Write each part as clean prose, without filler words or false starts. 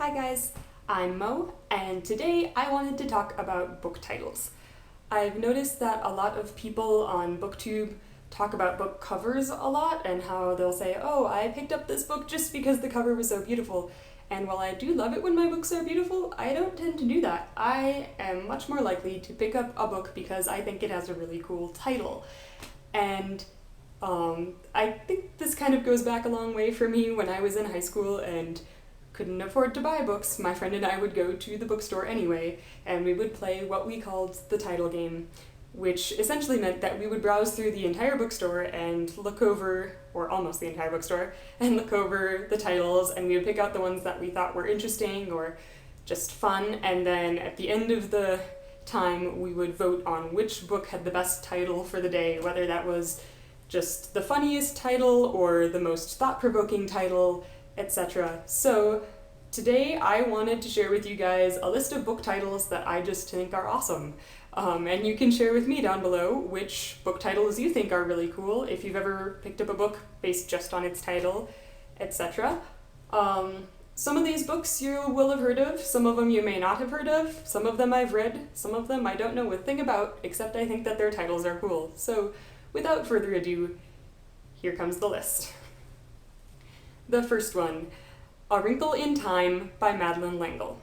Hi guys, I'm Mo, and today I wanted to talk about book titles. I've noticed that a lot of people on BookTube talk about book covers a lot and how they'll say, oh, I picked up this book just because the cover was so beautiful. And while I do love it when my books are beautiful, I don't tend to do that. I am much more likely to pick up a book because I think it has a really cool title. And I think this kind of goes back a long way for me. When I was in high school and couldn't afford to buy books, my friend and I would go to the bookstore anyway, and we would play what we called the title game, which essentially meant that we would browse through the entire bookstore and look over, or almost the entire bookstore, and look over the titles, and we would pick out the ones that we thought were interesting or just fun, and then at the end of the time we would vote on which book had the best title for the day, whether that was just the funniest title or the most thought-provoking title, etc. So today I wanted to share with you guys a list of book titles that I just think are awesome. And you can share with me down below which book titles you think are really cool, if you've ever picked up a book based just on its title, etc. Some of these books you will have heard of, some of them you may not have heard of, some of them I've read, some of them I don't know a thing about, except I think that their titles are cool. So without further ado, here comes the list. The first one, A Wrinkle in Time by Madeleine L'Engle.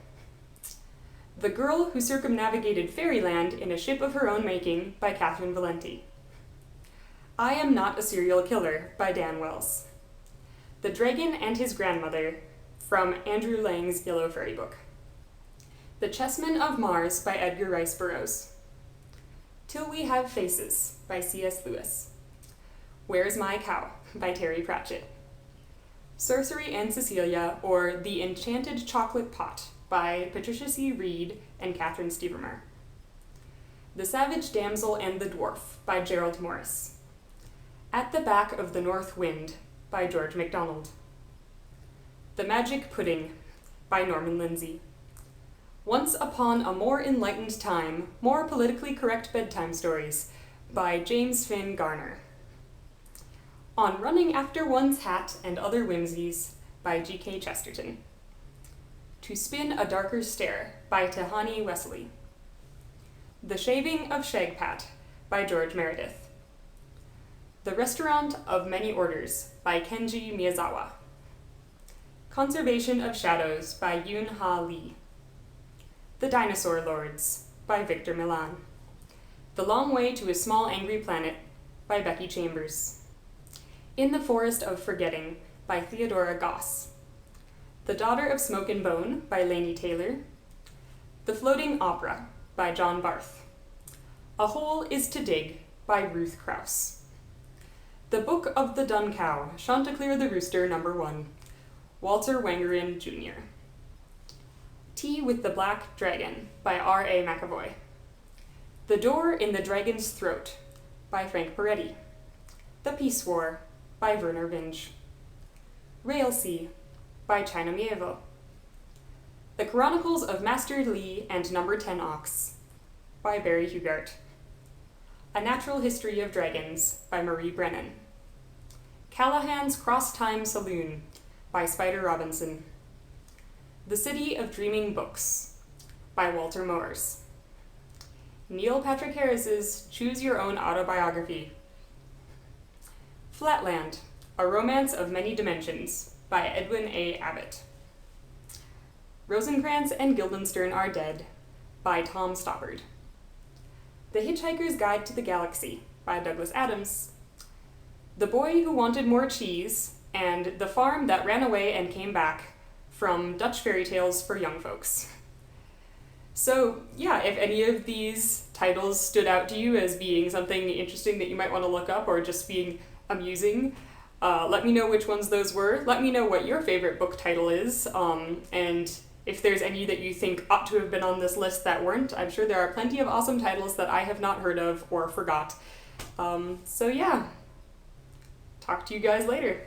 The Girl Who Circumnavigated Fairyland in a Ship of Her Own Making by Catherine Valenti. I Am Not a Serial Killer by Dan Wells. The Dragon and His Grandmother from Andrew Lang's Yellow Fairy Book. The Chessmen of Mars by Edgar Rice Burroughs. Till We Have Faces by C.S. Lewis. Where's My Cow by Terry Pratchett. Sorcery and Cecilia, or The Enchanted Chocolate Pot by Patricia C. Reed and Caroline Stevermer. The Savage Damsel and the Dwarf by Gerald Morris. At the Back of the North Wind by George MacDonald. The Magic Pudding by Norman Lindsay. Once Upon a More Enlightened Time, More Politically Correct Bedtime Stories by James Finn Garner. On Running After One's Hat and Other Whimsies by G.K. Chesterton. To Spin a Darker Stair by Tahani Wesley. The Shaving of Shagpat by George Meredith. The Restaurant of Many Orders by Kenji Miyazawa. Conservation of Shadows by Yoon Ha Lee. The Dinosaur Lords by Victor Milan. The Long Way to a Small Angry Planet by Becky Chambers. In the Forest of Forgetting by Theodora Goss. The Daughter of Smoke and Bone by Laini Taylor. The Floating Opera by John Barth. A Hole is to Dig by Ruth Krauss. The Book of the Dun Cow, Chanticleer the Rooster, No. 1, Walter Wangerin Jr. Tea with the Black Dragon by R.A. McAvoy. The Door in the Dragon's Throat by Frank Peretti. The Peace War by Werner Vinge. Railsea by China Miéville. The Chronicles of Master Li and No. 10 Ox by Barry Hugart. A Natural History of Dragons by Marie Brennan. Callahan's Cross-Time Saloon by Spider Robinson. The City of Dreaming Books by Walter Moers. Neil Patrick Harris's Choose Your Own Autobiography. Flatland, A Romance of Many Dimensions by Edwin A. Abbott. Rosencrantz and Guildenstern Are Dead by Tom Stoppard. The Hitchhiker's Guide to the Galaxy by Douglas Adams. The Boy Who Wanted More Cheese and The Farm That Ran Away and Came Back from Dutch Fairy Tales for Young Folks. So yeah, if any of these titles stood out to you as being something interesting that you might want to look up or just being amusing, let me know which ones those were. Let me know what your favorite book title is, and if there's any that you think ought to have been on this list that weren't. I'm sure there are plenty of awesome titles that I have not heard of or forgot. So yeah, talk to you guys later.